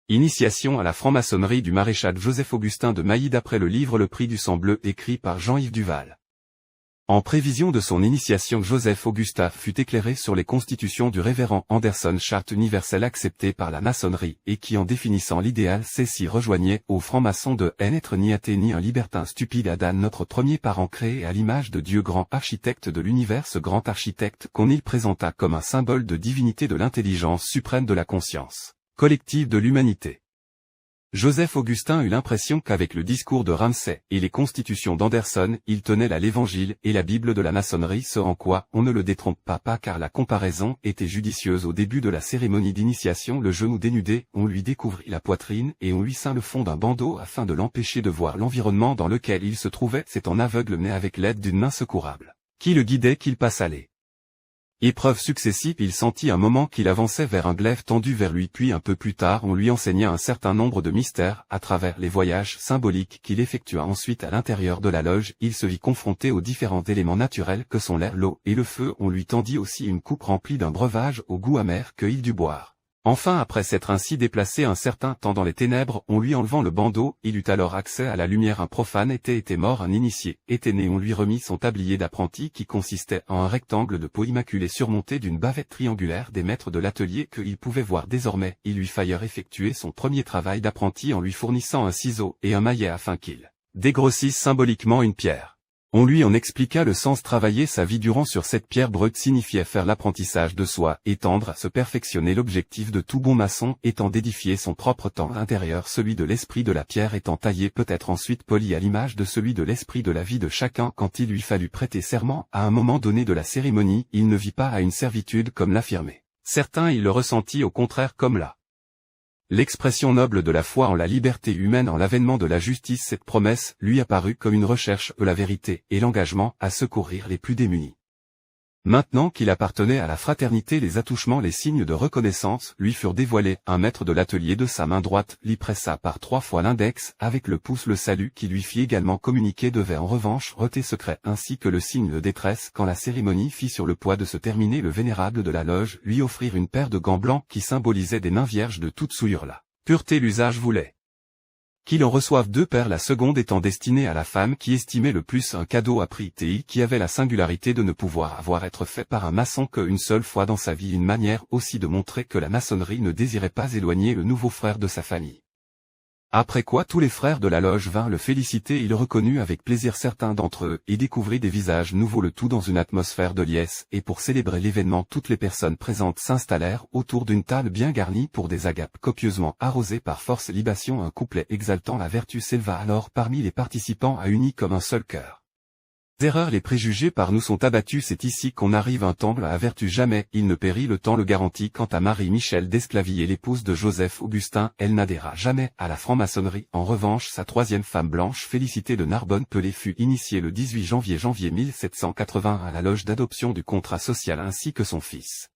Initiation à la franc-maçonnerie du maréchal Joseph-Augustin de Mailly d'après le livre Le Prix du sang bleu écrit par Jean-Yves Duval. En prévision de son initiation, Joseph-Augustin fut éclairé sur les constitutions du révérend Anderson, charte universelle acceptée par la maçonnerie et qui en définissant l'idéal s'y rejoignait aux francs-maçons de n'être ni athée ni un libertin stupide. Adam, notre premier parent créé à l'image de Dieu, grand architecte de l'univers, ce grand architecte qu'on il présenta comme un symbole de divinité, de l'intelligence suprême, de la conscience collective de l'humanité. Joseph-Augustin eut l'impression qu'avec le discours de Ramsay et les constitutions d'Anderson, il tenait là l'Évangile et la Bible de la maçonnerie, ce en quoi on ne le détrompe pas car la comparaison était judicieuse. Au début de la cérémonie d'initiation, le genou dénudé, on lui découvrit la poitrine et on lui ceint le fond d'un bandeau afin de l'empêcher de voir l'environnement dans lequel il se trouvait. C'est en aveugle mais avec l'aide d'une main secourable qui le guidait qu'il passa les épreuves successives. Il sentit un moment qu'il avançait vers un glaive tendu vers lui, puis un peu plus tard on lui enseigna un certain nombre de mystères à travers les voyages symboliques qu'il effectua ensuite à l'intérieur de la loge. Il se vit confronté aux différents éléments naturels que sont l'air, l'eau et le feu. On lui tendit aussi une coupe remplie d'un breuvage au goût amer que il dut boire. Enfin, après s'être ainsi déplacé un certain temps dans les ténèbres, on lui enlevant le bandeau, il eut alors accès à la lumière. Un profane était mort, un initié était né. On lui remit son tablier d'apprenti qui consistait en un rectangle de peau immaculée surmonté d'une bavette triangulaire des maîtres de l'atelier que il pouvait voir désormais. Il lui fallut effectuer son premier travail d'apprenti en lui fournissant un ciseau et un maillet afin qu'il dégrossisse symboliquement une pierre. On lui en expliqua le sens. Travailler sa vie durant sur cette pierre brute signifiait faire l'apprentissage de soi et tendre à se perfectionner. L'objectif de tout bon maçon étant d'édifier son propre temps intérieur, celui de l'esprit de la pierre étant taillé peut être ensuite poli à l'image de celui de l'esprit de la vie de chacun. Quand il lui fallut prêter serment à un moment donné de la cérémonie, il ne vit pas à une servitude comme l'affirmaient certains, il le ressentit au contraire comme l'expression noble de la foi en la liberté humaine, en l'avènement de la justice. Cette promesse lui apparut comme une recherche de la vérité et l'engagement à secourir les plus démunis. Maintenant qu'il appartenait à la fraternité, les attouchements, les signes de reconnaissance lui furent dévoilés. Un maître de l'atelier de sa main droite l'y pressa par 3 fois l'index, avec le pouce le salut qui lui fit également communiquer devait en revanche rôter secret ainsi que le signe de détresse. Quand la cérémonie fit sur le point de se terminer, le vénérable de la loge lui offrir une paire de gants blancs qui symbolisaient des mains vierges de toute souillure. La pureté, l'usage voulait qu'il en reçoive 2 paires, la seconde étant destinée à la femme qui estimait le plus un cadeau à prix qui avait la singularité de ne pouvoir avoir être fait par un maçon qu'une seule fois dans sa vie, une manière aussi de montrer que la maçonnerie ne désirait pas éloigner le nouveau frère de sa famille. Après quoi tous les frères de la loge vinrent le féliciter. Il reconnut avec plaisir certains d'entre eux et découvrit des visages nouveaux, le tout dans une atmosphère de liesse, et pour célébrer l'événement toutes les personnes présentes s'installèrent autour d'une table bien garnie pour des agapes copieusement arrosées par force libation. Un couplet exaltant la vertu s'éleva alors parmi les participants à unis comme un seul cœur. Les erreurs, les préjugés par nous sont abattus, c'est ici qu'on arrive un temple à vertu, jamais il ne périt, le temps le garantit. Quant à Marie-Michel d'Esclavier, l'épouse de Joseph-Augustin, elle n'adhéra jamais à la franc-maçonnerie. En revanche, sa 3e femme, Blanche Félicité de Narbonne-Pelé, fut initiée le 18 janvier 1780 à la loge d'adoption du contrat social ainsi que son fils.